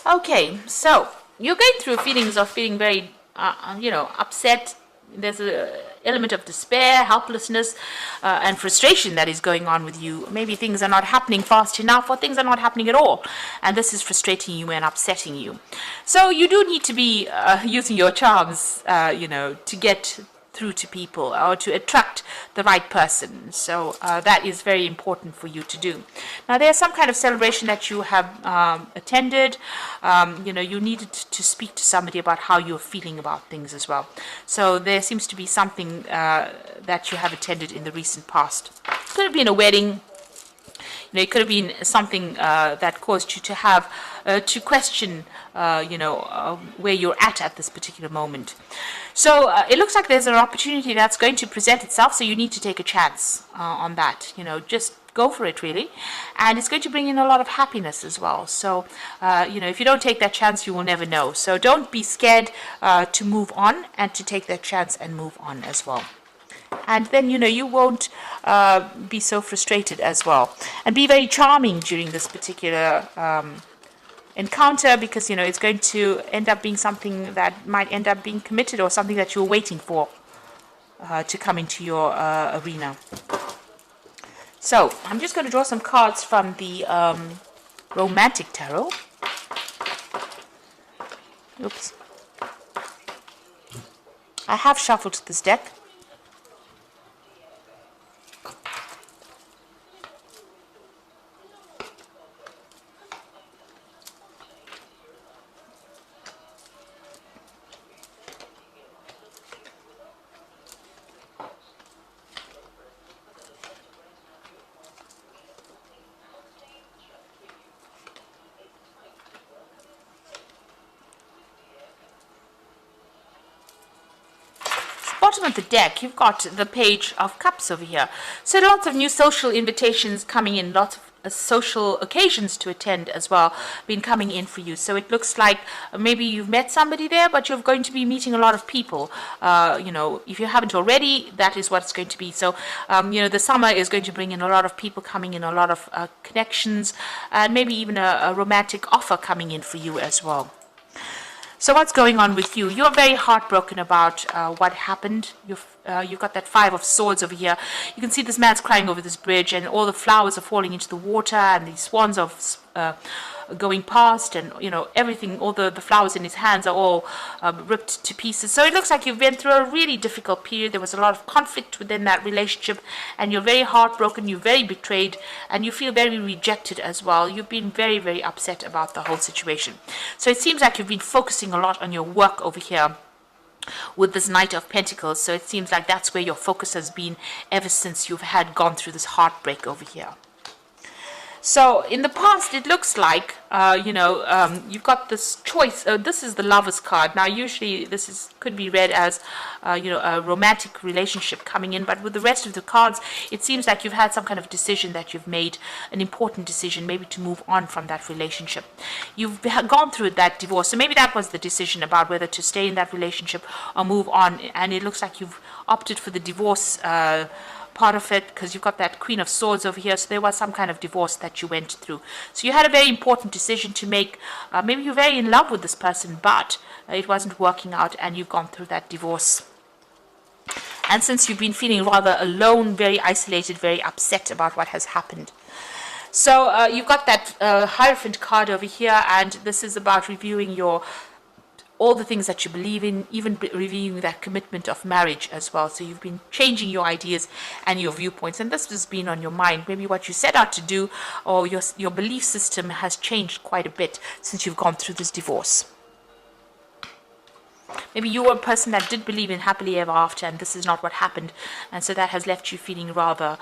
Okay, so you're going through feelings of feeling very, upset. There's a element of despair, helplessness, and frustration that is going on with you. Maybe things are not happening fast enough, or things are not happening at all, and this is frustrating you and upsetting you. So you do need to be using your charms, to get through to people or to attract the right person. So that is very important for you to do. Now, there's some kind of celebration that you have attended. You needed to speak to somebody about how you're feeling about things as well. So there seems to be something that you have attended in the recent past. Could have been a wedding. It could have been something that caused you to have to question, where you're at this particular moment. So it looks like there's an opportunity that's going to present itself. So you need to take a chance on that. Just go for it, really, and it's going to bring in a lot of happiness as well. So if you don't take that chance, you will never know. So don't be scared to move on and to take that chance and move on as well. And then, you won't be so frustrated as well. And be very charming during this particular encounter, because, it's going to end up being something that might end up being committed, or something that you're waiting for to come into your arena. So I'm just going to draw some cards from the Romantic Tarot. Oops. I have shuffled this deck. Bottom of the deck, you've got the Page of Cups over here. So lots of new social invitations coming in, lots of social occasions to attend as well, been coming in for you. So it looks like maybe you've met somebody there, but you're going to be meeting a lot of people. If you haven't already, that is what it's going to be. So, the summer is going to bring in a lot of people coming in, a lot of connections, and maybe even a romantic offer coming in for you as well. So what's going on with you? You're very heartbroken about what happened. You've got that Five of Swords over here. You can see this man's crying over this bridge, and all the flowers are falling into the water, and these swans are going past, and everything, all the flowers in his hands are all ripped to pieces. So it looks like you've been through a really difficult period. There was a lot of conflict within that relationship, and you're very heartbroken, you're very betrayed, and you feel very rejected as well. You've been very, very upset about the whole situation. So it seems like you've been focusing a lot on your work over here with this Knight of Pentacles. So it seems like that's where your focus has been ever since you've gone through this heartbreak over here. So in the past, it looks like, you've got this choice. This is the Lover's card. Now, usually this could be read as, a romantic relationship coming in. But with the rest of the cards, it seems like you've had some kind of decision that you've made, an important decision, maybe to move on from that relationship. You've gone through that divorce. So maybe that was the decision about whether to stay in that relationship or move on. And it looks like you've opted for the divorce part of it, because you've got that Queen of Swords over here. So there was some kind of divorce that you went through. So you had a very important decision to make. Maybe you're very in love with this person, but it wasn't working out, and you've gone through that divorce. And since you've been feeling rather alone, very isolated, very upset about what has happened. So you've got that Hierophant card over here, and this is about reviewing all the things that you believe in, even reviewing that commitment of marriage as well. So you've been changing your ideas and your viewpoints, and this has been on your mind. Maybe what you set out to do, or your belief system has changed quite a bit since you've gone through this divorce. Maybe you were a person that did believe in happily ever after, and this is not what happened, and so that has left you feeling rather,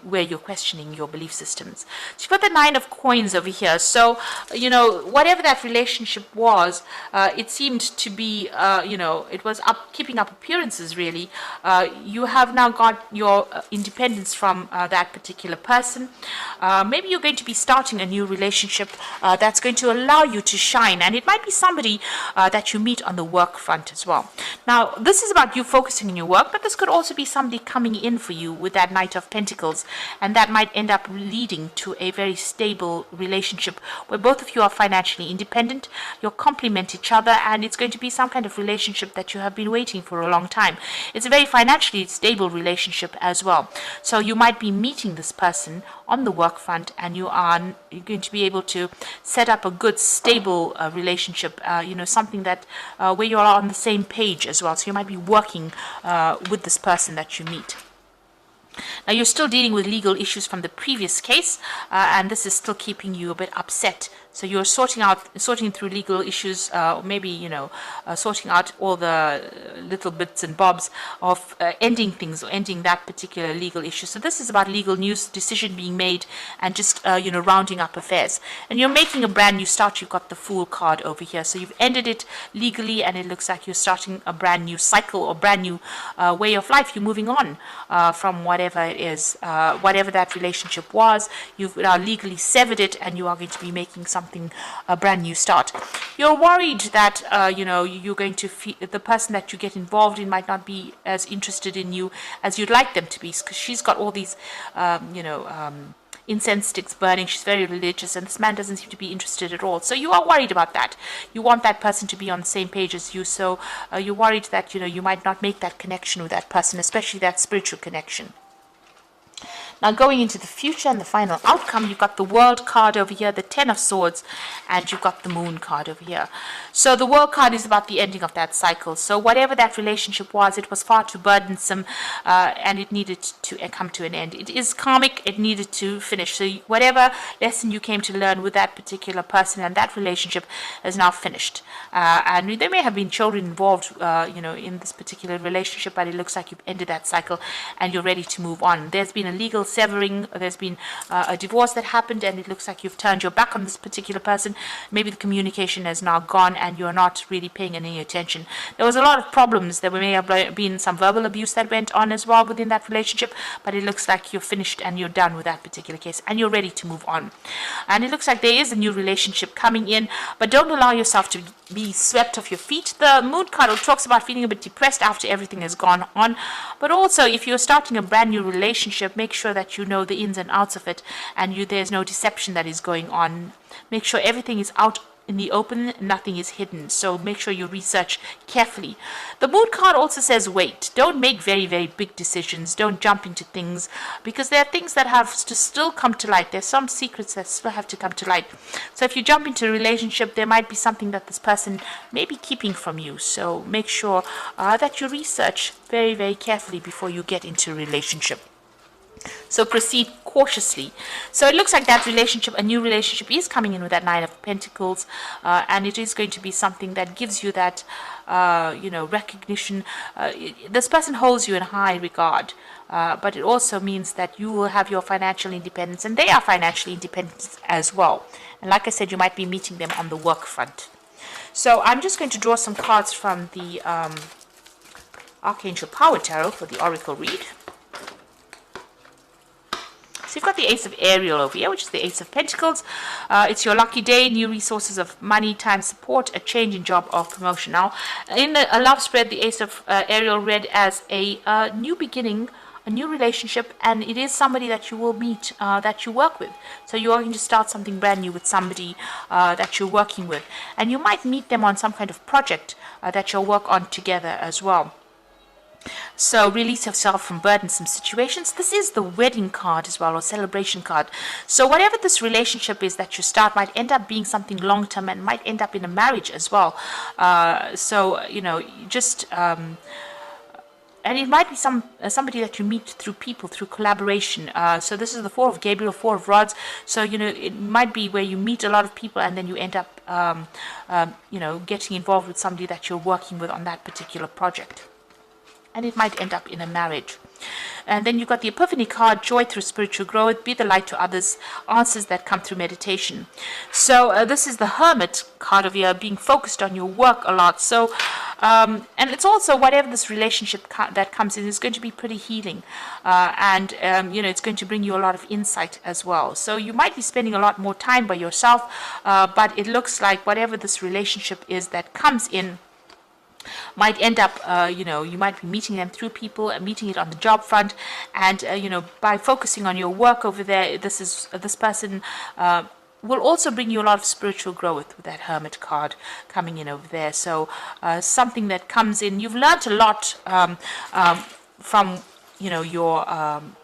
where you're questioning your belief systems. So you've got the Nine of Coins over here. So, whatever that relationship was, it seemed to be, it was keeping up appearances, really. You have now got your independence from that particular person. Maybe you're going to be starting a new relationship that's going to allow you to shine, and it might be somebody that you meet on the work front as well. Now, this is about you focusing on your work, but this could also be somebody coming in for you with that Knight of of Pentacles, and that might end up leading to a very stable relationship where both of you are financially independent, you'll complement each other, and it's going to be some kind of relationship that you have been waiting for a long time. It's a very financially stable relationship as well. So you might be meeting this person on the work front, and you're going to be able to set up a good, stable relationship, something that where you're on the same page as well. So you might be working with this person that you meet. Now, you're still dealing with legal issues from the previous case, and this is still keeping you a bit upset. So you're sorting through legal issues, maybe, sorting out all the little bits and bobs of ending things or ending that particular legal issue. So this is about legal news, decision being made, and just, rounding up affairs. And you're making a brand new start. You've got the Fool card over here. So you've ended it legally, and it looks like you're starting a brand new cycle or brand new way of life. You're moving on from whatever it is, whatever that relationship was. You've now legally severed it, and you are going to be making a brand new start. You're worried that you're going to the person that you get involved in might not be as interested in you as you'd like them to be, because she's got all these incense sticks burning. She's very religious, and this man doesn't seem to be interested at all. So you are worried about that. You want that person to be on the same page as you. So you're worried that you might not make that connection with that person, especially that spiritual connection. Now, going into the future and the final outcome, you've got the World card over here, the Ten of Swords, and you've got the Moon card over here. So the World card is about the ending of that cycle. So whatever that relationship was, it was far too burdensome, and it needed to come to an end. It is karmic. It needed to finish. So whatever lesson you came to learn with that particular person and that relationship is now finished. And there may have been children involved, in this particular relationship, but it looks like you've ended that cycle and you're ready to move on. There's been a legal severing, there's been a divorce that happened, and it looks like you've turned your back on this particular person. Maybe the communication has now gone and you're not really paying any attention. There was a lot of problems. There may have been some verbal abuse that went on as well within that relationship, but it looks like you're finished and you're done with that particular case and you're ready to move on. And it looks like there is a new relationship coming in, but don't allow yourself to be swept off your feet. The Moon card talks about feeling a bit depressed after everything has gone on, but also if you're starting a brand new relationship, make sure that you know the ins and outs of it, and there's no deception that is going on. Make sure everything is out in the open, nothing is hidden. So make sure you research carefully. The Moon card also says wait. Don't make very, very big decisions. Don't jump into things, because there are things that have to still come to light. There's some secrets that still have to come to light. So if you jump into a relationship, there might be something that this person may be keeping from you. So make sure that you research very, very carefully before you get into a relationship. So proceed cautiously. So it looks like that relationship, a new relationship, is coming in with that Nine of Pentacles, and it is going to be something that gives you that, recognition. This person holds you in high regard, but it also means that you will have your financial independence, and they are financially independent as well. And like I said, you might be meeting them on the work front. So I'm just going to draw some cards from the Archangel Power Tarot for the Oracle read. So you've got the Ace of Ariel over here, which is the Ace of Pentacles. It's your lucky day, new resources of money, time, support, a change in job or promotion. Now, in a love spread, the Ace of Ariel read as a new beginning, a new relationship, and it is somebody that you will meet, that you work with. So you are going to start something brand new with somebody that you're working with. And you might meet them on some kind of project that you'll work on together as well. So release yourself from burdensome situations. This is the wedding card as well, or celebration card. So whatever this relationship is that you start might end up being something long-term and might end up in a marriage as well. And it might be somebody that you meet through people, through collaboration. So this is the Four of Gabriel, Four of Rods. So, it might be where you meet a lot of people and then you end up, getting involved with somebody that you're working with on that particular project. And it might end up in a marriage. And then you've got the Epiphany card, joy through spiritual growth, be the light to others, answers that come through meditation. So this is the Hermit card of here, being focused on your work a lot. So, and it's also whatever this relationship that comes in is going to be pretty healing. It's going to bring you a lot of insight as well. So you might be spending a lot more time by yourself, but it looks like whatever this relationship is that comes in, might end up, you might be meeting them through people and meeting it on the job front. And, by focusing on your work over there, this person will also bring you a lot of spiritual growth with that Hermit card coming in over there. So something that comes in, you've learned a lot from your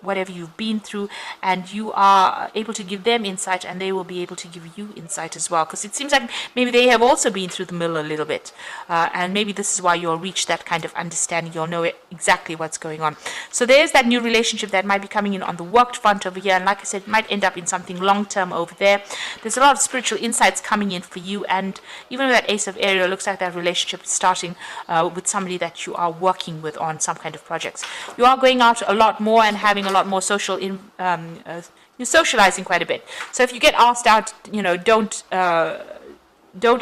whatever you've been through, and you are able to give them insight, and they will be able to give you insight as well, because it seems like maybe they have also been through the mill a little bit, and maybe this is why you'll reach that kind of understanding. You'll know exactly what's going on. So there's that new relationship that might be coming in on the work front over here, and like I said, it might end up in something long-term over there. There's a lot of spiritual insights coming in for you, and even with that Ace of Ariel, it looks like that relationship is starting with somebody that you are working with on some kind of projects. You are going out a lot more and having a lot more you're socializing quite a bit. So if you get asked out, don't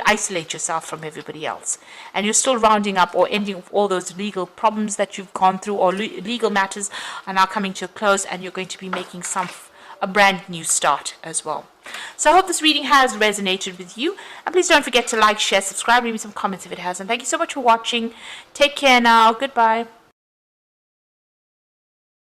isolate yourself from everybody else. And you're still rounding up or ending all those legal problems that you've gone through, or legal matters are now coming to a close, and you're going to be making a brand new start as well. So I hope this reading has resonated with you. And please don't forget to like, share, subscribe, leave me some comments if it has. And thank you so much for watching. Take care now. Goodbye.